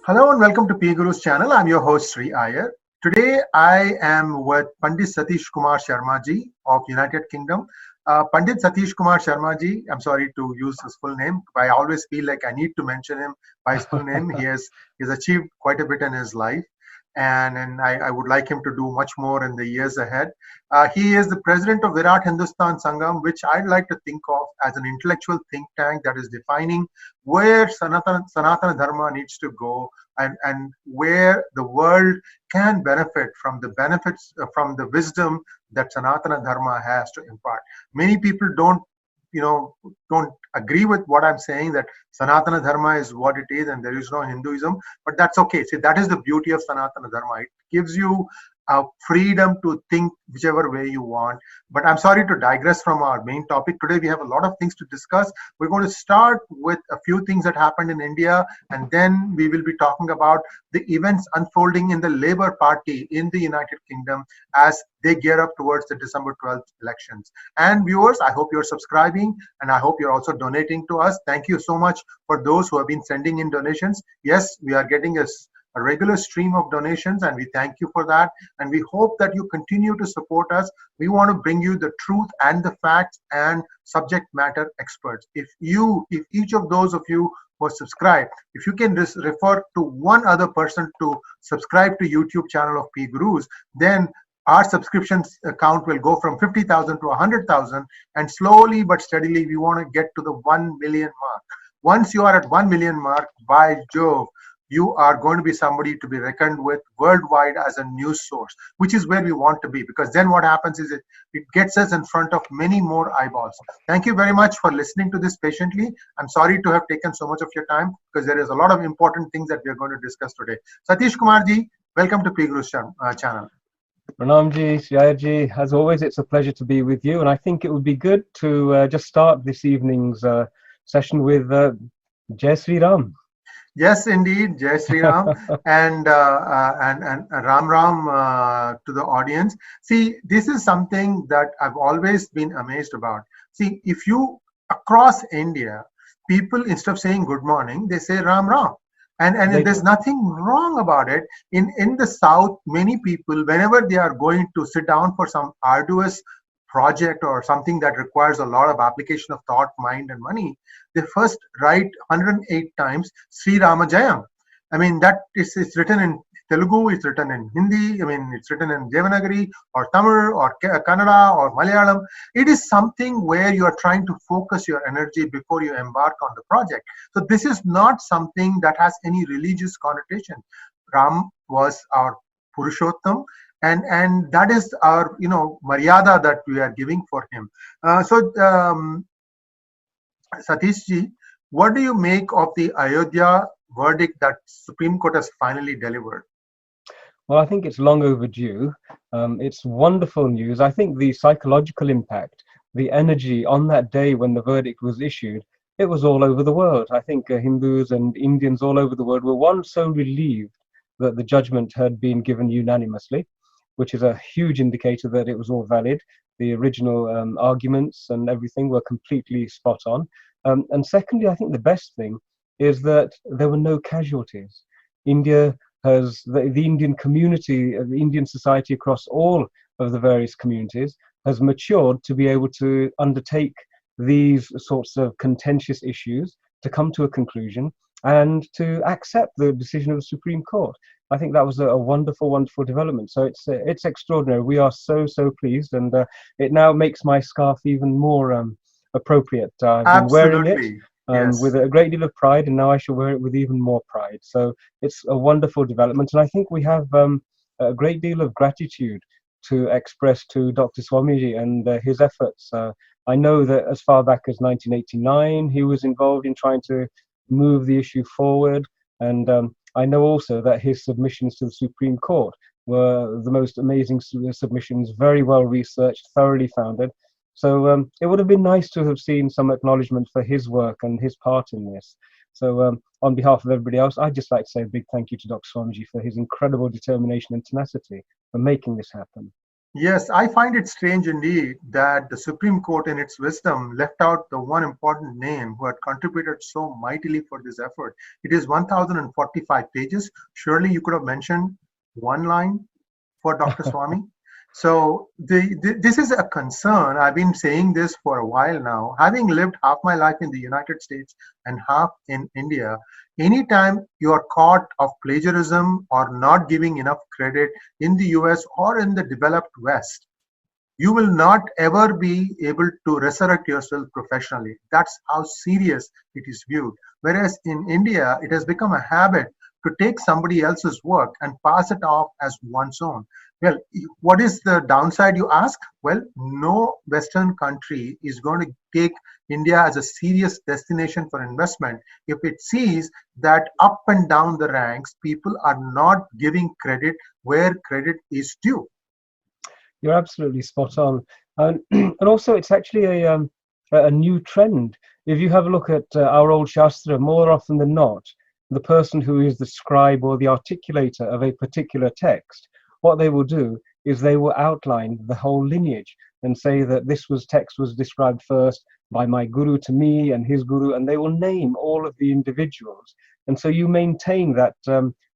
Hello and welcome to PGurus channel. I'm your host Sri Iyer. Today I am with Pandit Satish Kumar Sharma ji of United Kingdom. Pandit Satish Kumar Sharma ji, I'm sorry to use his full name. I always feel like I need to mention him by his full name. He's achieved quite a bit in his life, and I would like him to do much more in the years ahead. He is the president of Virat Hindustan Sangam, which I'd like to think of as an intellectual think tank that is defining where Sanatana Dharma needs to go, and where the world can benefit from the benefits from the wisdom that Sanatana Dharma has to impart. Many people don't agree with what I'm saying, that Sanatana Dharma is what it is and there is no Hinduism, but that's okay. See, that is the beauty of Sanatana Dharma. It gives you freedom to think whichever way you want. But I'm sorry to digress from our main topic. Today we have a lot of things to discuss. We're going to start with a few things that happened in India, and then we will be talking about the events unfolding in the Labour Party in the United Kingdom as they gear up towards the December 12th elections. And viewers, I hope you're subscribing, and I hope you're also donating to us. Thank you so much for those who have been sending in donations. Yes, we are getting a regular stream of donations, and we thank you for that, and we hope that you continue to support us. We want to bring you the truth and the facts and subject matter experts. If each of those of you who subscribe, if you can refer to one other person to subscribe to YouTube channel of PGurus, then our subscription count will go from 50,000 to 100,000, and slowly but steadily we want to get to the 1 million mark. Once you are at 1 million mark, by Jove, you are going to be somebody to be reckoned with worldwide as a news source, which is where we want to be, because then what happens is it gets us in front of many more eyeballs. Thank you very much for listening to this patiently. I'm sorry to have taken so much of your time, because there is a lot of important things that we are going to discuss today. Satish Kumar ji, welcome to PGurus channel. Pranam ji, Sri ji, as always, it's a pleasure to be with you, and I think it would be good to just start this evening's session with Jai Sri Ram. Yes, indeed, Jai Sri Ram, and Ram Ram to the audience. See, this is something that I've always been amazed about. See, if you across India, people instead of saying good morning, they say Ram Ram, and there's nothing wrong about it. In the South, many people, whenever they are going to sit down for some arduous project or something that requires a lot of application of thought, mind, and money, they first write 108 times Sri Ramajayam. I mean, that it's written in Telugu, it's written in Hindi, I mean, it's written in Devanagari or Tamil or Kannada or Malayalam. It is something where you are trying to focus your energy before you embark on the project. So this is not something that has any religious connotation. Ram was our Purushottam, and that is our maryada that we are giving for him. Satish ji, what do you make of the Ayodhya verdict that Supreme Court has finally delivered? Well, I think it's long overdue. It's wonderful news. I think the psychological impact, the energy on that day when the verdict was issued, it was all over the world. I think Hindus and Indians all over the world were so relieved that the judgment had been given unanimously, which is a huge indicator that it was all valid. The original arguments and everything were completely spot on. And secondly, I think the best thing is that there were no casualties. India has, the Indian community, the Indian society across all of the various communities has matured to be able to undertake these sorts of contentious issues, to come to a conclusion and to accept the decision of the Supreme Court. I think that was a wonderful, wonderful development. So it's extraordinary. We are so pleased, and it now makes my scarf even more appropriate. I've been wearing it yes, with a great deal of pride, and now I shall wear it with even more pride. So it's a wonderful development, and I think we have a great deal of gratitude to express to Dr. Swamy and his efforts. I know that as far back as 1989, he was involved in trying to move the issue forward, and I know also that his submissions to the Supreme Court were the most amazing submissions, very well researched, thoroughly founded. So it would have been nice to have seen some acknowledgement for his work and his part in this. So on behalf of everybody else, I'd just like to say a big thank you to Dr. Swamy for his incredible determination and tenacity for making this happen. Yes, I find it strange indeed that the Supreme Court, in its wisdom, left out the one important name who had contributed so mightily for this effort. It is 1045 pages. Surely you could have mentioned one line for Dr. Swamy. So this is a concern. I've been saying this for a while now. Having lived half my life in the United States and half in India, anytime you are caught of plagiarism or not giving enough credit in the US or in the developed West, you will not ever be able to resurrect yourself professionally. That's how serious it is viewed. Whereas in India, it has become a habit to take somebody else's work and pass it off as one's own. Well, what is the downside, you ask? Well, no Western country is going to take India as a serious destination for investment if it sees that up and down the ranks, people are not giving credit where credit is due. You're absolutely spot on, and also it's actually a new trend. If you have a look at our old Shastra, more often than not, the person who is the scribe or the articulator of a particular text, what they will do is they will outline the whole lineage and say that this was text was described first by my guru to me and his guru, and they will name all of the individuals. And so you maintain that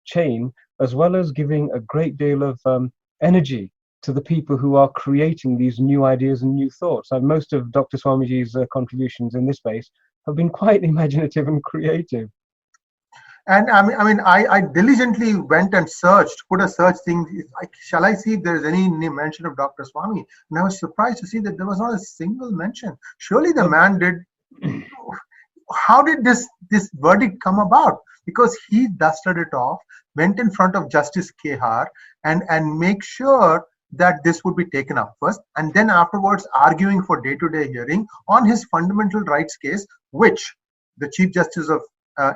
chain, as well as giving a great deal of energy to the people who are creating these new ideas and new thoughts. And most of Dr. Swamiji's contributions in this space have been quite imaginative and creative. And I diligently went and searched, put a search thing. Shall I see if there is any mention of Dr. Swamy? And I was surprised to see that there was not a single mention. Surely the man did. How did this verdict come about? Because he dusted it off, went in front of Justice Kehar, and make sure that this would be taken up first, and then afterwards arguing for day-to-day hearing on his fundamental rights case, which the Chief Justice of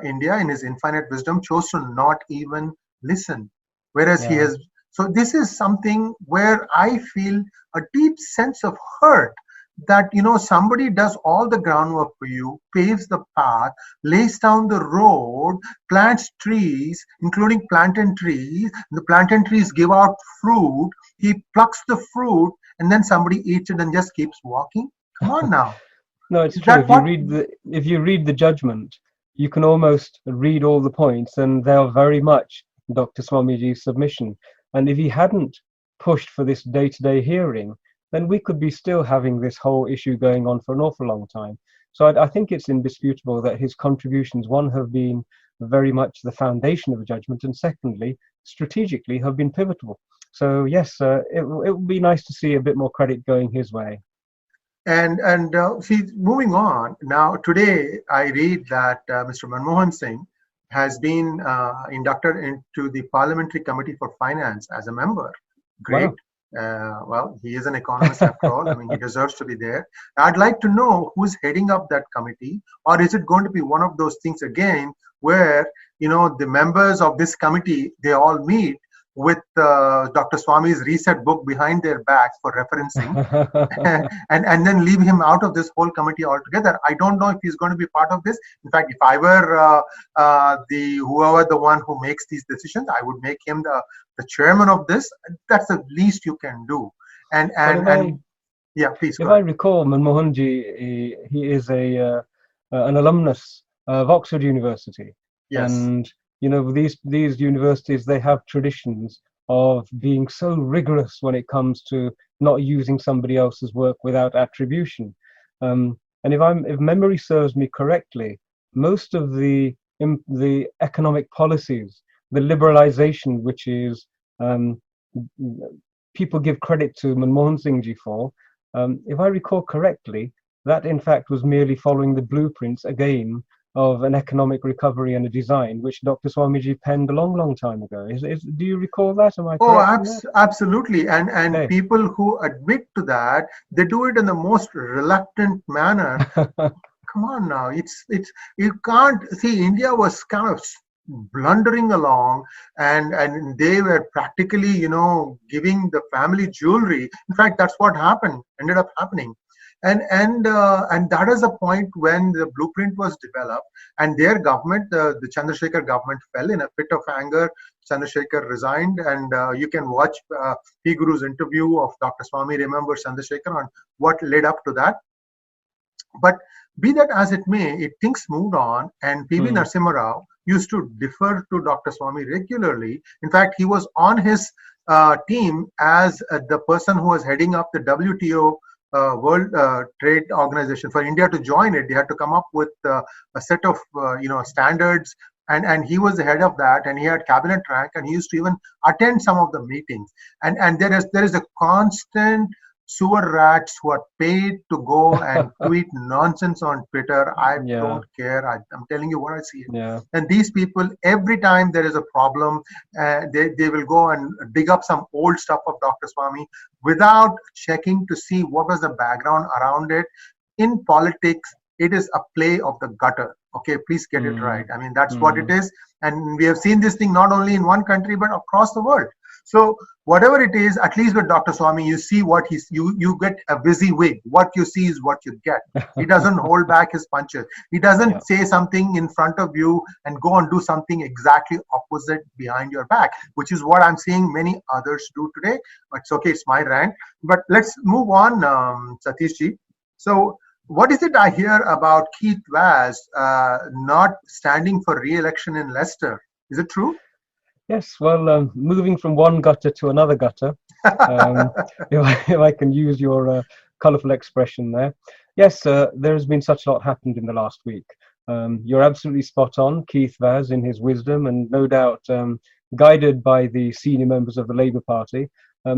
India, in his infinite wisdom, chose to not even listen. Whereas he has. So this is something where I feel a deep sense of hurt that somebody does all the groundwork for you, paves the path, lays down the road, plants trees, including plantain trees. The plantain trees give out fruit. He plucks the fruit, and then somebody eats it and just keeps walking. Come on now. No, it's true. If you read the judgment, you can almost read all the points, and they are very much Dr. Swamiji's submission. And if he hadn't pushed for this day-to-day hearing, then we could be still having this whole issue going on for an awful long time. So I think it's indisputable that his contributions, one, have been very much the foundation of the judgment, and secondly, strategically have been pivotal. So yes, it would be nice to see a bit more credit going his way. And see, moving on now, today I read that Mr. Manmohan Singh has been inducted into the Parliamentary Committee for Finance as a member. Great. Wow. Well, he is an economist after all. I mean, he deserves to be there. I'd like to know who's heading up that committee, or is it going to be one of those things again where the members of this committee, they all meet with Dr. Swamy's reset book behind their backs for referencing, and then leave him out of this whole committee altogether. I don't know if he's going to be part of this. In fact, if I were whoever the one who makes these decisions, I would make him the chairman of this. That's the least you can do. And yeah, please. If I recall, Manmohanji, he is an alumnus of Oxford University. Yes. And these universities, they have traditions of being so rigorous when it comes to not using somebody else's work without attribution. And if memory serves me correctly, most of the economic policies, the liberalization, which is people give credit to Manmohan Singh Ji for, if I recall correctly, that in fact was merely following the blueprints again of an economic recovery and a design, which Dr. Swamiji penned a long time ago. Do you recall that? Am I correct? Oh, absolutely. And people who admit to that, they do it in the most reluctant manner. Come on now, you can't see. India was kind of blundering along, and they were practically, giving the family jewelry. In fact, that's what ended up happening. And that is a point when the blueprint was developed, and their government, the Chandrasekhar government, fell in a fit of anger, Chandrasekhar resigned, and you can watch PGurus interview of Dr. Swamy remembers Chandrasekhar on what led up to that. But be that as it may, things moved on, and PV Narasimha Rao used to defer to Dr. Swamy regularly. In fact, he was on his team as the person who was heading up the WTO World Trade Organization. For India to join it, they had to come up with a set of standards, and he was the head of that, and he had cabinet rank, and he used to even attend some of the meetings. And there is a constant sewer rats who are paid to go and tweet nonsense on Twitter. I don't care. I'm telling you what I see. Yeah. And these people, every time there is a problem, they will go and dig up some old stuff of Dr. Swamy without checking to see what was the background around it. In politics, it is a play of the gutter. Okay, please get it right. I mean, that's what it is. And we have seen this thing not only in one country, but across the world. So whatever it is, at least with Dr. Swamy, you see what you get a busy wig. What you see is what you get. He doesn't hold back his punches. He doesn't say something in front of you and go and do something exactly opposite behind your back, which is what I'm seeing many others do today. But it's okay, it's my rant. But let's move on, Satish ji. So what is it I hear about Keith Vaz not standing for re-election in Leicester? Is it true? Yes, well, moving from one gutter to another gutter, if I can use your colourful expression there. Yes, there has been such a lot happened in the last week. You're absolutely spot on. Keith Vaz, in his wisdom, and no doubt guided by the senior members of the Labour Party,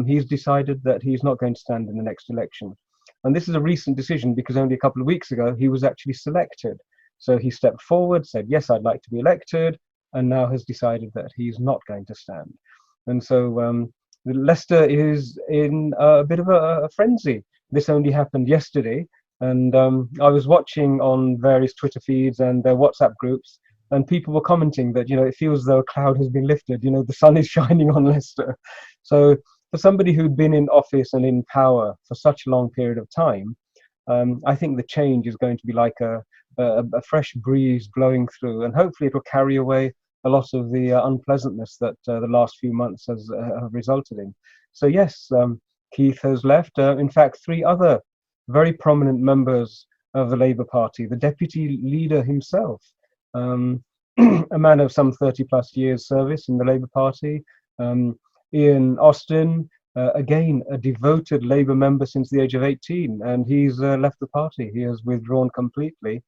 he's decided that he's not going to stand in the next election. And this is a recent decision because only a couple of weeks ago he was actually selected. So he stepped forward, said, yes, I'd like to be elected, and now has decided that he's not going to stand. And so Leicester is in a bit of a frenzy. This only happened yesterday, and I was watching on various Twitter feeds and their WhatsApp groups, and people were commenting that, it feels as though a cloud has been lifted, the sun is shining on Leicester. So for somebody who'd been in office and in power for such a long period of time, I think the change is going to be like a fresh breeze blowing through, and hopefully it will carry away a lot of the unpleasantness that the last few months have resulted in. So yes, Keith has left. In fact, 3 other very prominent members of the Labour Party, the deputy leader himself, a man of some 30 plus years service in the Labour Party, Ian Austin, again, a devoted Labour member since the age of 18, and he's left the party. He has withdrawn completely.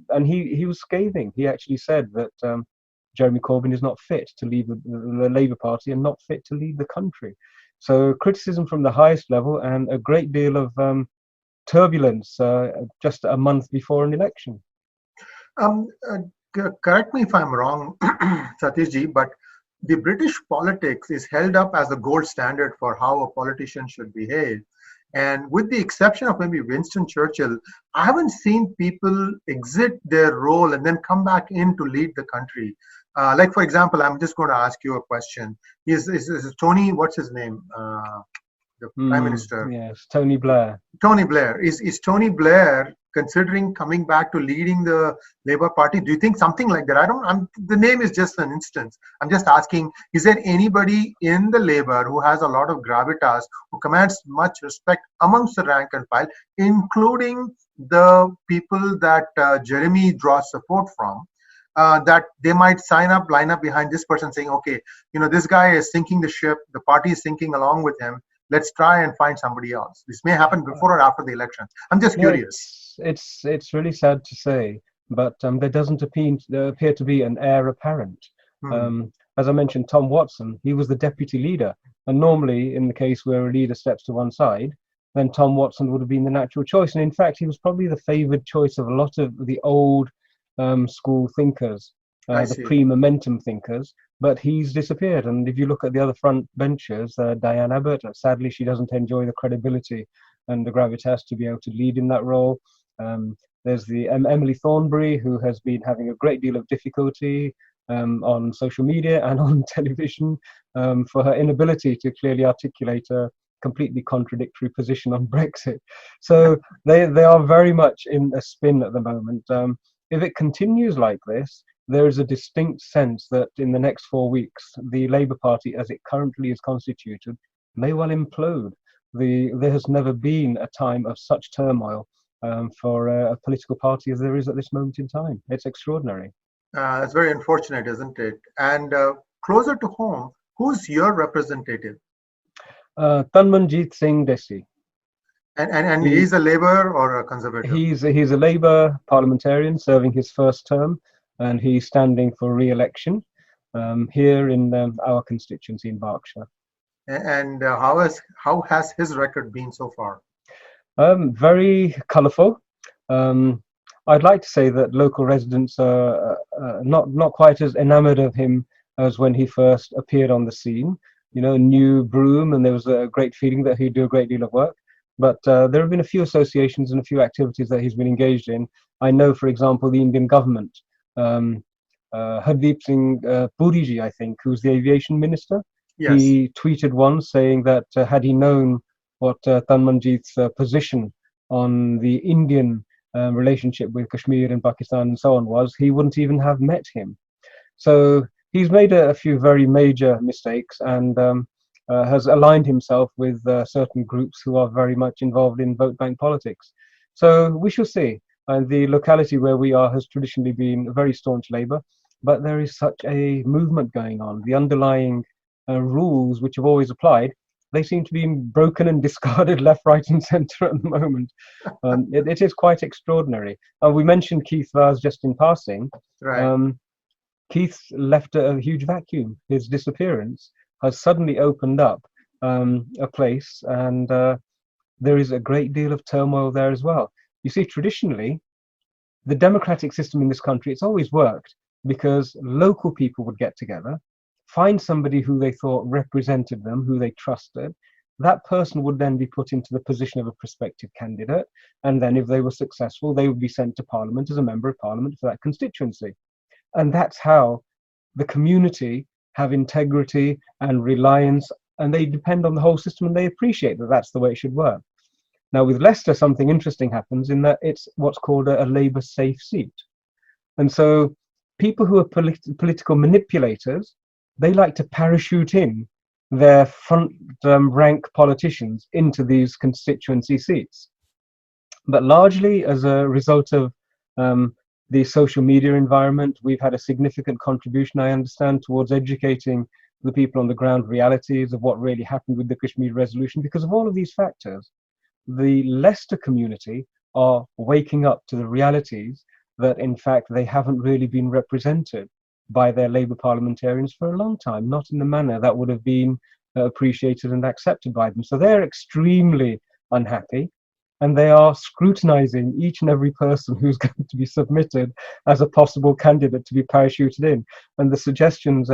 And he was scathing. He actually said that Jeremy Corbyn is not fit to lead the Labour Party and not fit to lead the country. So criticism from the highest level and a great deal of turbulence just a month before an election. Correct me if I'm wrong, Satish ji, but the British politics is held up as the gold standard for how a politician should behave. And with the exception of maybe Winston Churchill, I haven't seen people exit their role and then come back in to lead the country. Like, for example, I'm just going to ask you a question. Is Tony, what's his name? The Prime Minister. Yes, Tony Blair. Tony Blair. Is Tony Blair considering coming back to leading the Labour Party? Do you think something like that? The name is just an instance. I'm just asking, is there anybody in the Labour who has a lot of gravitas, who commands much respect amongst the rank and file, including the people that Jeremy draws support from, that they might line up behind this person saying, okay, this guy is sinking the ship, the party is sinking along with him, let's try and find somebody else. This may happen before or after the election. I'm just curious. It's really sad to say, but there doesn't appear to be an heir apparent. As I mentioned, Tom Watson, he was the deputy leader, and normally in the case where a leader steps to one side, then Tom Watson would have been the natural choice. And in fact, he was probably the favoured choice of a lot of the old school thinkers, the pre-momentum thinkers, but he's disappeared. And if you look at the other front benchers, Diane Abbott, sadly she doesn't enjoy the credibility and the gravitas to be able to lead in that role. There's the Emily Thornberry, who has been having a great deal of difficulty on social media and on television for her inability to clearly articulate a completely contradictory position on Brexit. So they are very much in a spin at the moment. If it continues like this, there is a distinct sense that in the next 4 weeks, the Labour Party, as it currently is constituted, may well implode. There has never been a time of such turmoil for a political party as there is at this moment in time. It's extraordinary. It's very unfortunate, isn't it? And closer to home, who's your representative? Tanmanjeet Singh Desi. And he's a Labour or a Conservative? He's a Labour parliamentarian serving his first term, and he's standing for re-election here in our constituency in Berkshire. And how has his record been so far? Very colourful. I'd like to say that local residents are not quite as enamoured of him as when he first appeared on the scene. You know, new broom, and there was a great feeling that he'd do a great deal of work. But there have been a few associations and a few activities that he's been engaged in. I know, for example, the Indian government, Hardeep Singh Puriji, I think, who's the aviation minister. Yes. He tweeted once saying that had he known what Tanmanjeet's position on the Indian relationship with Kashmir and Pakistan and so on was, he wouldn't even have met him. So he's made a few very major mistakes and has aligned himself with certain groups who are very much involved in vote bank politics. So we shall see. And the locality where we are has traditionally been very staunch Labour, but there is such a movement going on. The underlying rules which have always applied, they seem to be broken and discarded left, right and centre at the moment. It is quite extraordinary. We mentioned Keith Vaz just in passing. Right. Keith left a huge vacuum. His disappearance has suddenly opened up a place, and there is a great deal of turmoil there as well. You see, traditionally, the democratic system in this country, it's always worked because local people would get together, find somebody who they thought represented them, who they trusted. That person would then be put into the position of a prospective candidate, and then if they were successful, they would be sent to Parliament as a member of Parliament for that constituency. And that's how the community have integrity and reliance, and they depend on the whole system, and they appreciate that that's the way it should work. Now, with Leicester, something interesting happens in that it's what's called a Labour safe seat. And so people who are political manipulators, they like to parachute in their front rank politicians into these constituency seats. But largely as a result of the social media environment, we've had a significant contribution, I understand, towards educating the people on the ground realities of what really happened with the Kashmir resolution. Because of all of these factors, the Leicester community are waking up to the realities that, in fact, they haven't really been represented by their Labour parliamentarians for a long time, not in the manner that would have been appreciated and accepted by them. So they're extremely unhappy, and they are scrutinizing each and every person who's going to be submitted as a possible candidate to be parachuted in. And the suggestions,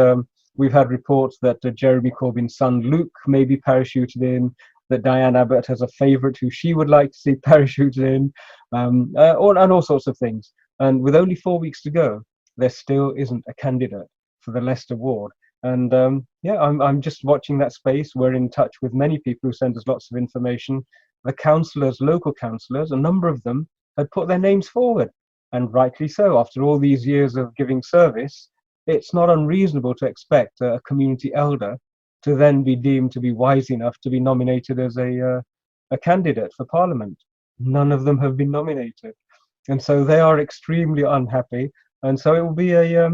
we've had reports that Jeremy Corbyn's son Luke may be parachuted in, that Diane Abbott has a favourite who she would like to see parachuted in, and all sorts of things. And with only 4 weeks to go, there still isn't a candidate for the Leicester ward. And yeah, I'm just watching that space. We're in touch with many people who send us lots of information. The councillors, local councillors, a number of them had put their names forward, and rightly so. After all these years of giving service, it's not unreasonable to expect a community elder to then be deemed to be wise enough to be nominated as a candidate for Parliament. None of them have been nominated, and so they are extremely unhappy. And so it will be a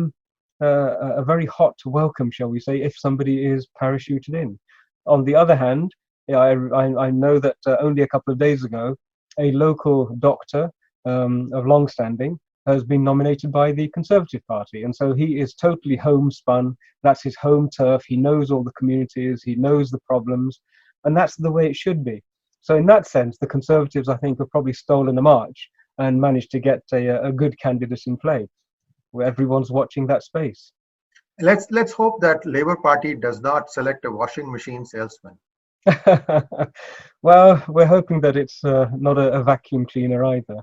very hot welcome, shall we say, if somebody is parachuted in. On the other hand, I know that only a couple of days ago, a local doctor of long standing has been nominated by the Conservative Party. And so he is totally homespun. That's his home turf. He knows all the communities. He knows the problems. And that's the way it should be. So in that sense, the Conservatives, I think, have probably stolen a march and managed to get a good candidate in play, where everyone's watching that space. Let's hope that Labour Party does not select a washing machine salesman. Well, we're hoping that it's not a vacuum cleaner either.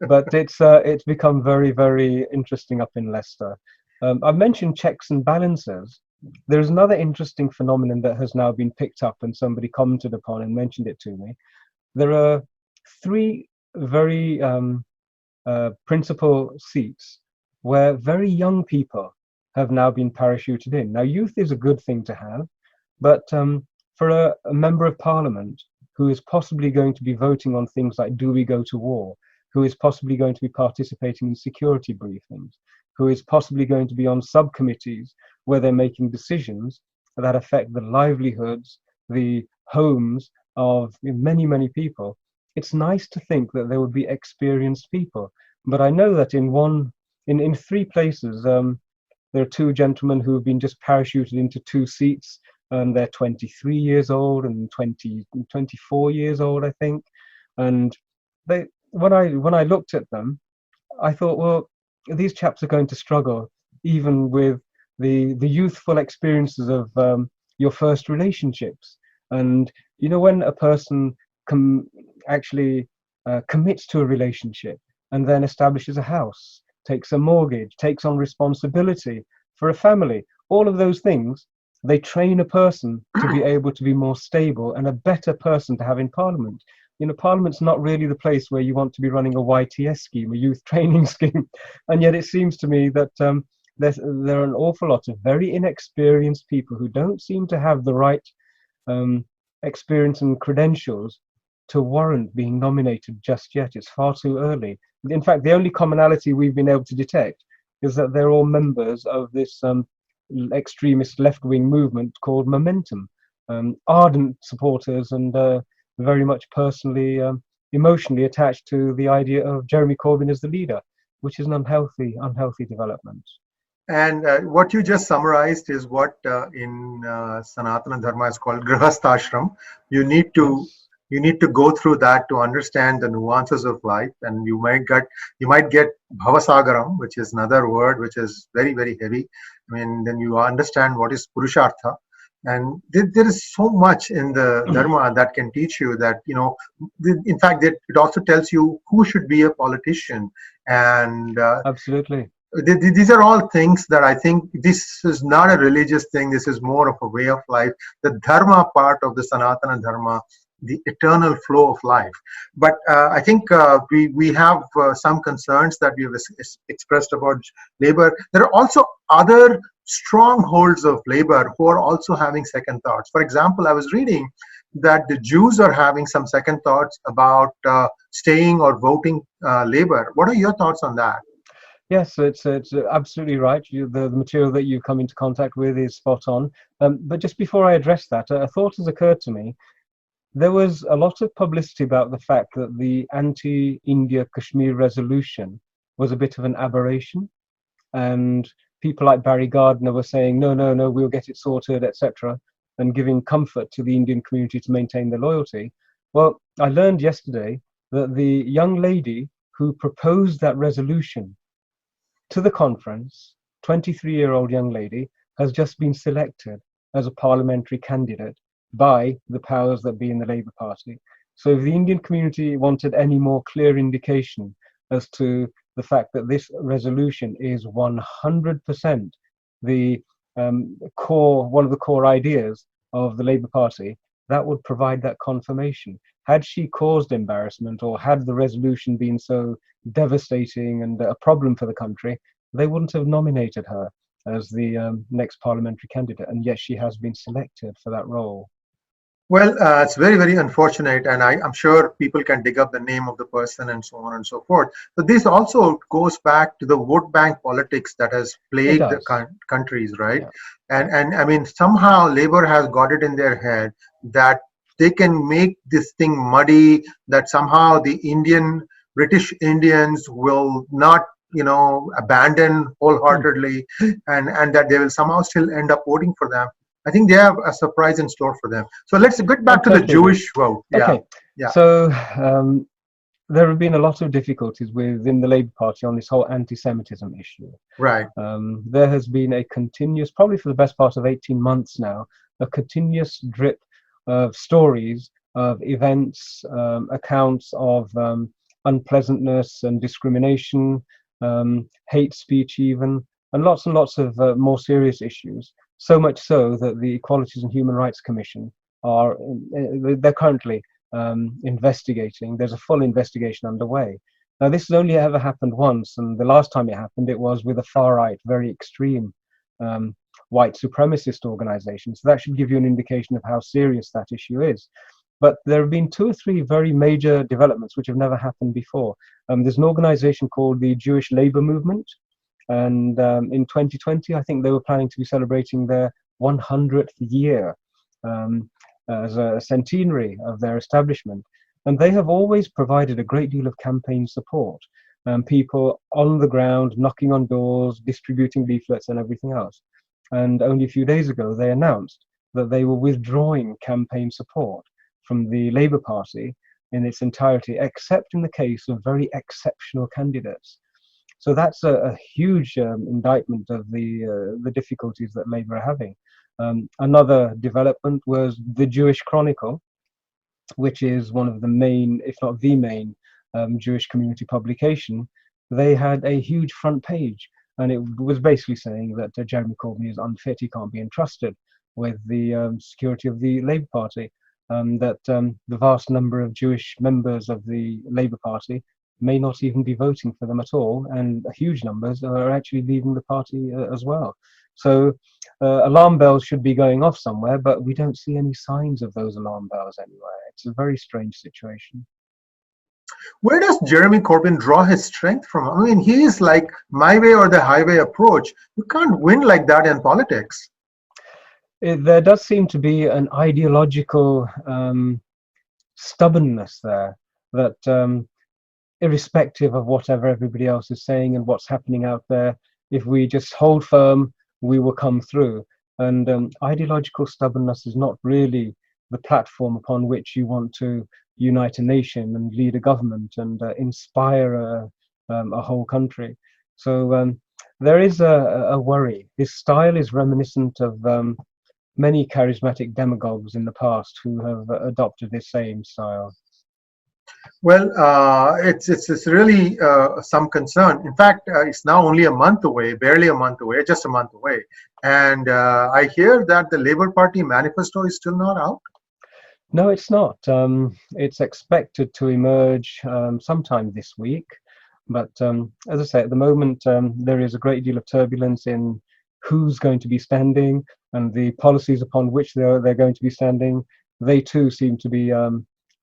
But it's become very, very interesting up in Leicester. I've mentioned checks and balances. There's another interesting phenomenon that has now been picked up, and somebody commented upon and mentioned it to me. There are three very principal seats where very young people have now been parachuted in. Now, youth is a good thing to have, but for a member of parliament who is possibly going to be voting on things like do we go to war, who is possibly going to be participating in security briefings, who is possibly going to be on subcommittees where they're making decisions that affect the livelihoods, the homes of many, many people, it's nice to think that there would be experienced people. But I know that in three places, there are two gentlemen who have been just parachuted into two seats. They're 23 years old and 24 years old, I think. And when I looked at them, I thought, well, these chaps are going to struggle even with the youthful experiences of your first relationships. And when a person actually commits to a relationship and then establishes a house, takes a mortgage, takes on responsibility for a family, all of those things, they train a person to be able to be more stable and a better person to have in Parliament. Parliament's not really the place where you want to be running a YTS scheme, a youth training scheme. And yet it seems to me that there are an awful lot of very inexperienced people who don't seem to have the right experience and credentials to warrant being nominated just yet. It's far too early. In fact, the only commonality we've been able to detect is that they're all members of this extremist left-wing movement called Momentum, ardent supporters and very much personally, emotionally attached to the idea of Jeremy Corbyn as the leader, which is an unhealthy development. And what you just summarized is what in Sanatana Dharma is called Grihasthashram. You need to go through that to understand the nuances of life, and you might get Bhavasagaram, which is another word which is very, very heavy. I mean, then you understand what is Purushartha. And there is so much in the Dharma that can teach you that, in fact, it also tells you who should be a politician. And absolutely. These are all things that I think this is not a religious thing. This is more of a way of life. The Dharma part of the Sanatana Dharma, the eternal flow of life. But I think we have some concerns that we have expressed about Labour. There are also other strongholds of Labour who are also having second thoughts. For example, I was reading that the Jews are having some second thoughts about staying or voting Labour. What are your thoughts on that? Yes, it's absolutely right. The material that you come into contact with is spot on. But just before I address that, a thought has occurred to me. There was a lot of publicity about the fact that the anti-India Kashmir resolution was a bit of an aberration, and people like Barry Gardiner were saying, no, we'll get it sorted, etc., and giving comfort to the Indian community to maintain their loyalty. Well, I learned yesterday that the young lady who proposed that resolution to the conference, 23-year-old young lady, has just been selected as a parliamentary candidate by the powers that be in the Labour Party. So if the Indian community wanted any more clear indication as to the fact that this resolution is 100% the one of the core ideas of the Labour Party, that would provide that confirmation. Had she caused embarrassment, or had the resolution been so devastating and a problem for the country, they wouldn't have nominated her as the next parliamentary candidate, and yet she has been selected for that role. Well, it's very, very unfortunate, and I'm sure people can dig up the name of the person and so on and so forth. But this also goes back to the vote bank politics that has plagued the countries, right? Yeah. And I mean, somehow Labour has got it in their head that they can make this thing muddy, that somehow the British Indians will not, abandon wholeheartedly, and that they will somehow still end up voting for them. I think they have a surprise in store for them. So let's get back to the Jewish vote. Okay. Yeah. So there have been a lot of difficulties within the Labour Party on this whole anti-Semitism issue. Right. There has been a continuous, probably for the best part of 18 months now, a continuous drip of stories, of events, accounts of unpleasantness and discrimination, hate speech even, and lots of more serious issues. So much so that the Equalities and Human Rights Commission they're currently investigating. There's a full investigation underway. Now, this has only ever happened once, and the last time it happened, it was with a far-right, very extreme white supremacist organization. So that should give you an indication of how serious that issue is. But there have been 2 or 3 very major developments which have never happened before. There's an organization called the Jewish Labor Movement, and in 2020, I think they were planning to be celebrating their 100th year as a centenary of their establishment. And they have always provided a great deal of campaign support. People on the ground, knocking on doors, distributing leaflets and everything else. And only a few days ago, they announced that they were withdrawing campaign support from the Labour Party in its entirety, except in the case of very exceptional candidates. So that's a huge indictment of the difficulties that Labour are having. Another development was the Jewish Chronicle, which is one of the main, if not the main, Jewish community publication. They had a huge front page, and it was basically saying that Jeremy Corbyn is unfit, he can't be entrusted with the security of the Labour Party, that the vast number of Jewish members of the Labour Party may not even be voting for them at all, and huge numbers are actually leaving the party as well. So alarm bells should be going off somewhere, but we don't see any signs of those alarm bells anywhere. It's a very strange situation. Where does Jeremy Corbyn draw his strength from? I mean, he is like my way or the highway approach. You can't win like that in politics. There does seem to be an ideological stubbornness there, that irrespective of whatever everybody else is saying and what's happening out there, if we just hold firm, we will come through. And ideological stubbornness is not really the platform upon which you want to unite a nation and lead a government and inspire a whole country. So there is a worry. His style is reminiscent of many charismatic demagogues in the past who have adopted this same style. Well, it's really some concern. In fact, it's now only a month away, barely a month away, just a month away. And I hear that the Labour Party manifesto is still not out. No, it's not. It's expected to emerge sometime this week. But as I say, at the moment, there is a great deal of turbulence in who's going to be standing and the policies upon which they're going to be standing. They too seem to be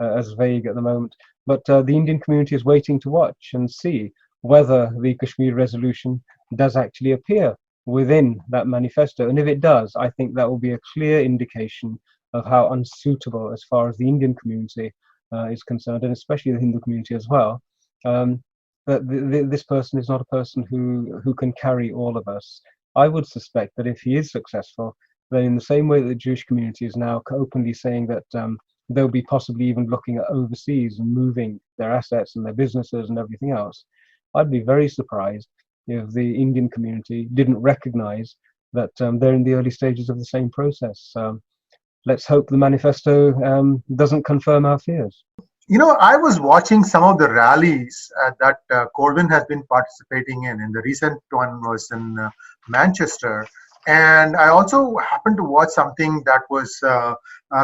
as vague at the moment. But the Indian community is waiting to watch and see whether the Kashmir resolution does actually appear within that manifesto. And if it does, I think that will be a clear indication of how unsuitable, as far as the Indian community is concerned, and especially the Hindu community as well, that this person is not a person who can carry all of us. I would suspect that if he is successful, then in the same way that the Jewish community is now openly saying that they'll be possibly even looking at overseas and moving their assets and their businesses and everything else, I'd be very surprised if the Indian community didn't recognize that they're in the early stages of the same process. Let's hope the manifesto doesn't confirm our fears. You know, I was watching some of the rallies that Corbyn has been participating in. The recent one was in Manchester. And I also happened to watch something that was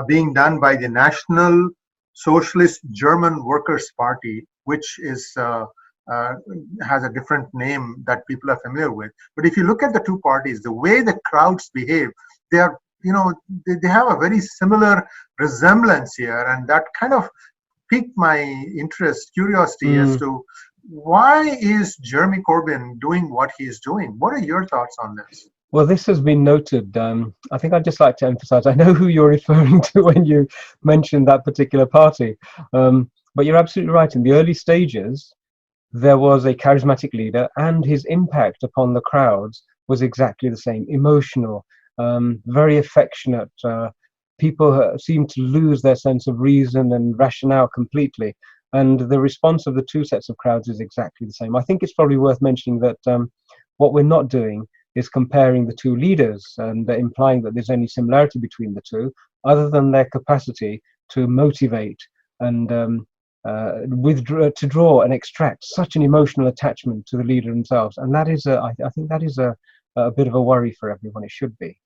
being done by the National Socialist German Workers' Party, which is has a different name that people are familiar with. But if you look at the two parties, the way the crowds behave, they are, they have a very similar resemblance here, and that kind of piqued my interest, curiosity as to why is Jeremy Corbyn doing what he is doing. What are your thoughts on this? Well, this has been noted. I think I'd just like to emphasize, I know who you're referring to when you mentioned that particular party. But you're absolutely right. In the early stages, there was a charismatic leader, and his impact upon the crowds was exactly the same. Emotional, very affectionate. People seemed to lose their sense of reason and rationale completely. And the response of the two sets of crowds is exactly the same. I think it's probably worth mentioning that what we're not doing is comparing the two leaders and implying that there's any similarity between the two, other than their capacity to motivate and to draw and extract such an emotional attachment to the leader themselves. And that is, I think that is a bit of a worry for everyone. It should be.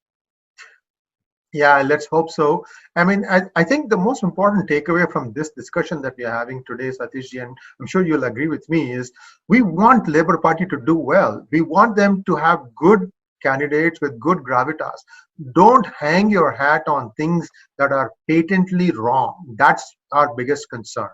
Yeah, let's hope so. I mean, I think the most important takeaway from this discussion that we are having today, Satishji, and I'm sure you'll agree with me, is we want Labour Party to do well. We want them to have good candidates with good gravitas. Don't hang your hat on things that are patently wrong. That's our biggest concern.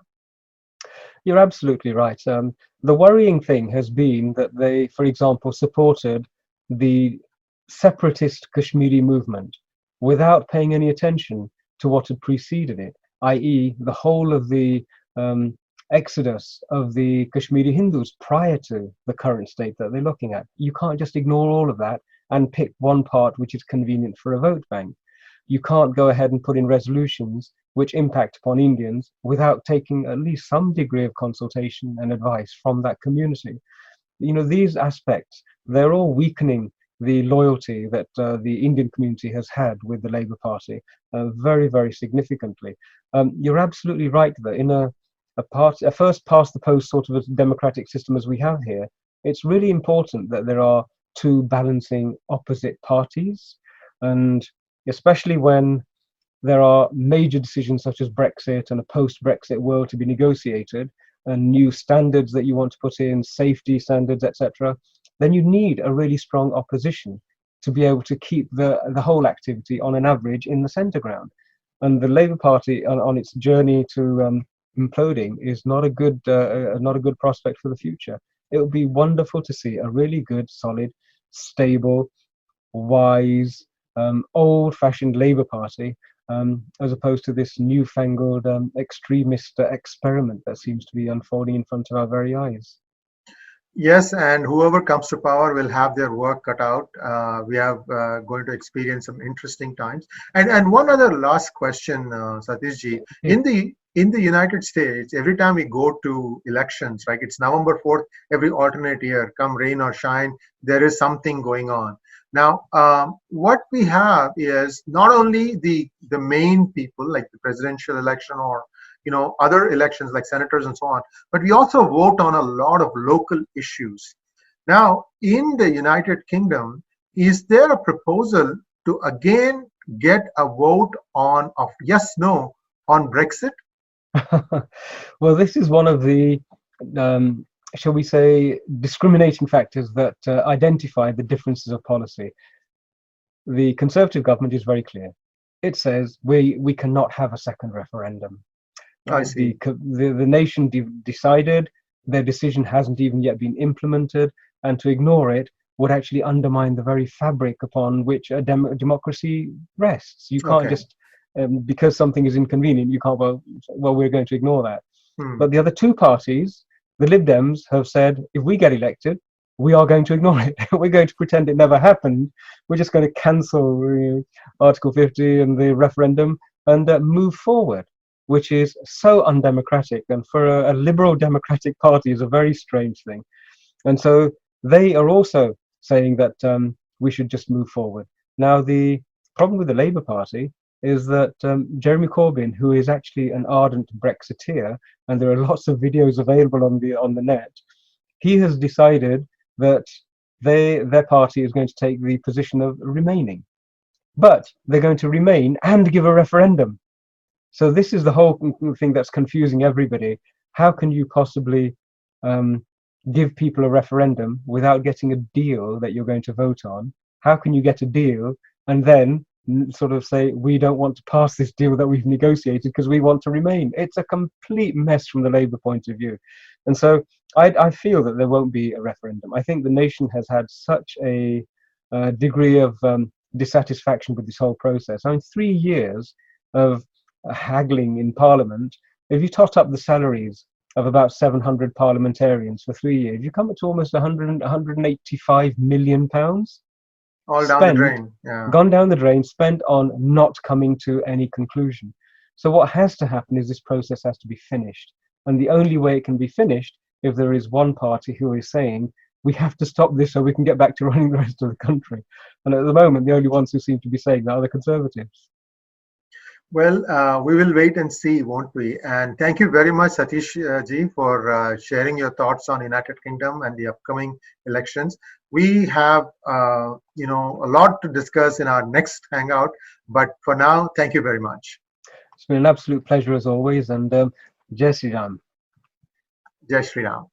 You're absolutely right. The worrying thing has been that they, for example, supported the separatist Kashmiri movement without paying any attention to what had preceded it, i.e., the whole of the um, exodus of the Kashmiri Hindus prior to the current state that they're looking at. You can't just ignore all of that and pick one part which is convenient for a vote bank. You can't go ahead and put in resolutions which impact upon Indians without taking at least some degree of consultation and advice from that community. These aspects, they're all weakening the loyalty that the Indian community has had with the Labour Party very, very significantly. You're absolutely right that in a first past the post sort of a democratic system as we have here, it's really important that there are two balancing opposite parties, and especially when there are major decisions such as Brexit and a post-Brexit world to be negotiated, and new standards that you want to put in, safety standards, etc., then you need a really strong opposition to be able to keep the whole activity on an average in the centre ground. And the Labour Party on its journey to imploding is not a good prospect for the future. It would be wonderful to see a really good, solid, stable, wise, old-fashioned Labour Party, as opposed to this newfangled extremist experiment that seems to be unfolding in front of our very eyes. Yes, and whoever comes to power will have their work cut out. We are going to experience some interesting times. And one other last question, Satishji. Yeah. In the United States, every time we go to elections, right? It's November 4th, every alternate year, come rain or shine, there is something going on. Now, what we have is not only the main people, like the presidential election or other elections like senators and so on, but we also vote on a lot of local issues. Now, in the United Kingdom, is there a proposal to again get a vote on of yes no on Brexit? Well, this is one of the, shall we say, discriminating factors that identify the differences of policy. The Conservative government is very clear. It says we cannot have a second referendum. I see. The nation decided, their decision hasn't even yet been implemented, and to ignore it would actually undermine the very fabric upon which a democracy rests. You can't Okay. just, because something is inconvenient, you can't, well, we're going to ignore that. Hmm. But the other two parties, the Lib Dems, have said, if we get elected, we are going to ignore it. We're going to pretend it never happened. We're just going to cancel Article 50 and the referendum and move forward, which is so undemocratic, and for a liberal democratic party is a very strange thing. And so they are also saying that we should just move forward. Now, the problem with the Labour Party is that Jeremy Corbyn, who is actually an ardent Brexiteer, and there are lots of videos available on the net, he has decided that their party is going to take the position of remaining. But they're going to remain and give a referendum. So this is the whole thing that's confusing everybody. How can you possibly give people a referendum without getting a deal that you're going to vote on? How can you get a deal and then sort of say, we don't want to pass this deal that we've negotiated because we want to remain? It's a complete mess from the Labour point of view. And so I feel that there won't be a referendum. I think the nation has had such a degree of dissatisfaction with this whole process. I mean, 3 years of haggling in Parliament. If you tot up the salaries of about 700 parliamentarians for 3 years, you come up to almost 185 million pounds All down the drain. Yeah. gone down the drain, spent on not coming to any conclusion. So what has to happen is this process has to be finished. And the only way it can be finished if there is one party who is saying, we have to stop this so we can get back to running the rest of the country. And at the moment, the only ones who seem to be saying that are the Conservatives. Well, we will wait and see, won't we? And thank you very much, Satish ji, for sharing your thoughts on United Kingdom and the upcoming elections. We have, a lot to discuss in our next hangout. But for now, thank you very much. It's been an absolute pleasure as always, and Jai Sri Ram. Jai Shri Ram.